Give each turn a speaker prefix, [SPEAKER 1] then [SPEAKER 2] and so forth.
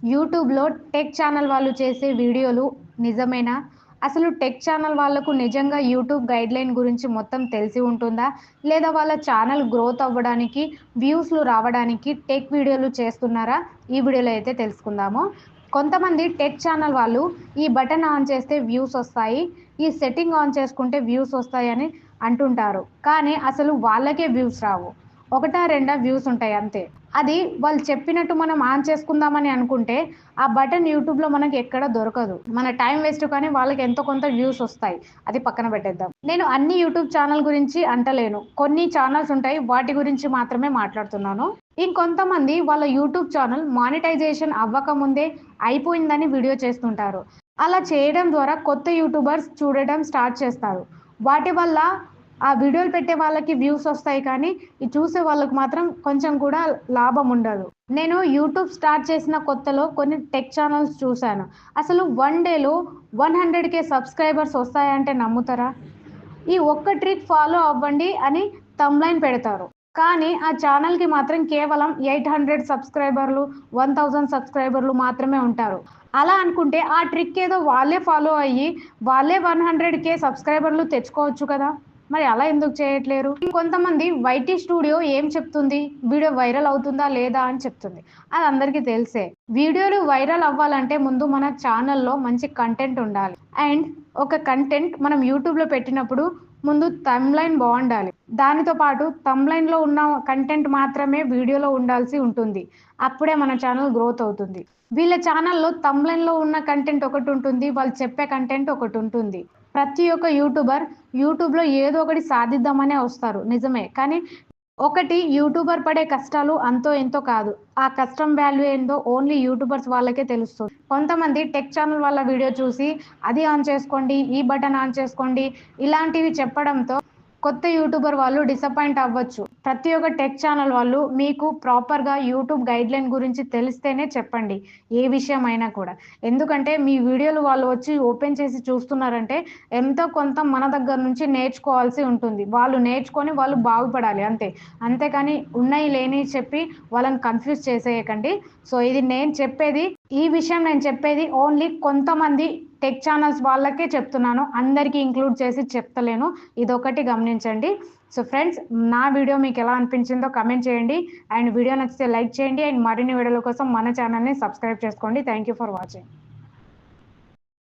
[SPEAKER 1] యూట్యూబ్‌లో tech channel వాళ్ళు చేసే వీడియోలు నిజమేనా? అసలు టెక్ ఛానల్ వాళ్ళకు నిజంగా యూట్యూబ్ గైడ్‌లైన్ గురించి మొత్తం తెలిసి ఉంటుందా? లేదా వాళ్ళ ఛానల్ గ్రోత్ అవ్వడానికి, వ్యూస్‌లు రావడానికి టెక్ వీడియోలు చేస్తున్నారా? ఈ వీడియోలో అయితే తెలుసుకుందాము. కొంతమంది టెక్ ఛానల్ వాళ్ళు ఈ బటన్ ఆన్ చేస్తే వ్యూస్ ఒస్తాయి. ఈ సెట్టింగ్ ఆన్ చేసుకుంటే వ్యూస్ ఒస్తాయని అంటుంటారు. కానీ అసలు వాళ్ళకే వ్యూస్ రావు. ఒకటా రెండా వ్యూస్ ఉంటాయి అంతే. అది వాళ్ళు చెప్పినట్టు మనం ఆన్ చేసుకుందామని అనుకుంటే, ఆ బటన్ యూట్యూబ్‌లో మనకి ఎక్కడ దొరకదు. మన టైం వేస్ట్ కానీ వాళ్ళకి ఎంతో కొంత వ్యూస్ ఒస్తాయి. అది పక్కన పెట్టేద్దాం. నేను అన్ని యూట్యూబ్ ఛానల్ గురించి అంటలేను. కొన్ని ఛానల్స్ ఉంటాయి. వాటి గురించి మాత్రమే మాట్లాడుతున్నాను. ఇంకొంతమంది వాళ్ళ యూట్యూబ్ ఛానల్ మానిటైజేషన్ అవ్వకముందే అయిపోయిందని వీడియో చేస్తుంటారు. అలా చేయడం ద్వారా కొత్త యూట్యూబర్స్ చూడడం స్టార్ట్ చేస్తారు. వాటి వల్ల ఆ వీడియోలు పెట్టే వాళ్ళకి వ్యూస్ వస్తాయి కానీ, ఈ చూసే వాళ్ళకి మాత్రం కొంచెం కూడా లాభం ఉండదు. నేను యూట్యూబ్ స్టార్ట్ చేసిన కొత్తలో కొన్ని టెక్ ఛానల్స్ చూశాను. అసలు 1 డేలో 100,000 సబ్స్క్రైబర్స్ వస్తాయంటే నమ్ముతారా? ఈ ఒక్క ట్రిక్ ఫాలో అవ్వండి అని థంబ్‌లైన్ పెడతారు. కానీ ఆ ఛానల్‌కి మాత్రం కేవలం 800 సబ్స్క్రైబర్లు, 1000 సబ్స్క్రైబర్లు మాత్రమే ఉంటారు. అలా అనుకుంటే ఆ ట్రిక్ ఏదో వాళ్ళే ఫాలో అయ్యి, వాళ్ళే 100,000 సబ్స్క్రైబర్లు తెచ్చుకోవచ్చు కదా! మరి అలా ఎందుకు చేయట్లేరు? కొంతమంది వైటీ స్టూడియో ఏం చెప్తుంది? వీడియో వైరల్ అవుతుందా లేదా అని చెప్తుంది. అది అందరికీ తెలిసే. వీడియోలు వైరల్ అవ్వాలంటే ముందు మన ఛానల్‌లో మంచి కంటెంట్ ఉండాలి. అండ్ ఒక కంటెంట్ మనం యూట్యూబ్‌లో పెట్టినప్పుడు ముందు థంబ్‌లైన్ బావుండాలి. దానితో పాటు థంబ్‌లైన్‌లో ఉన్న కంటెంట్ మాత్రమే వీడియోలో ఉండాల్సి ఉంటుంది. అప్పుడే మన ఛానల్ గ్రోత్ అవుతుంది. వీళ్ళ ఛానల్‌లో థంబ్‌లైన్‌లో ఉన్న కంటెంట్ ఒకటుంటుంది. వాళ్ళు చెప్పే కంటెంట్ ఒకటుంటుంది. ప్రతి ఒక్క యూట్యూబర్ యూట్యూబ్‌లో ఏదో ఒకటి సాధిద్దామనే వస్తారు. నిజమే. కానీ ఒకటి యూట్యూబర్ పడే కష్టాలు అంతో ఇంతో కాదు. ఆ కష్టం వాల్యూ ఏందో ఓన్లీ యూట్యూబర్స్ వాళ్ళకే తెలుస్తుంది. కొంతమంది టెక్ ఛానల్ వాళ్ళ వీడియో చూసి అది ఆన్ చేసుకోండి, ఈ బటన్ ఆన్ చేసుకోండి ఇలాంటివి చెప్పడంతో కొత్త యూట్యూబర్ వాళ్ళు డిసప్పాయింట్ అవ్వచ్చు. ప్రతి ఒక్క టెక్ ఛానల్ వాళ్ళు మీకు ప్రాపర్‌గా యూట్యూబ్ గైడ్‌లైన్ గురించి తెలిస్తేనే చెప్పండి. ఏ విషయమైనా కూడా. ఎందుకంటే మీ వీడియోలు వాళ్ళు వచ్చి ఓపెన్ చేసి చూస్తున్నారంటే ఎంతో కొంత మన దగ్గర నుంచి నేర్చుకోవాల్సి ఉంటుంది. వాళ్ళు నేర్చుకొని వాళ్ళు బాగుపడాలి అంతే. అంతేకాని ఉన్నయి లేనియి చెప్పి వాళ్ళని కన్‌ఫ్యూజ్ చేసేయకండి. సో, ఇది నేను చెప్పేది ఈ విషయం నేను చెప్పేది ఓన్లీ కొంతమంది టెక్ ఛానల్స్ వాళ్ళకే చెప్తున్నాను. అందరికీ ఇంక్లూడ్ చేసి చెప్తలేను. ఇదొకటి గమనించండి. సో, ఫ్రెండ్స్ నా వీడియో మీకెలా అనిపించిందో కామెంట్ చేయండి. అండ్ వీడియో నచ్చితే లైక్ చేయండి. అండ్ మరిన్ని వీడియోల కోసం మన ఛానల్‌ని సబ్స్క్రైబ్ చేసుకోండి. Thank you for watching.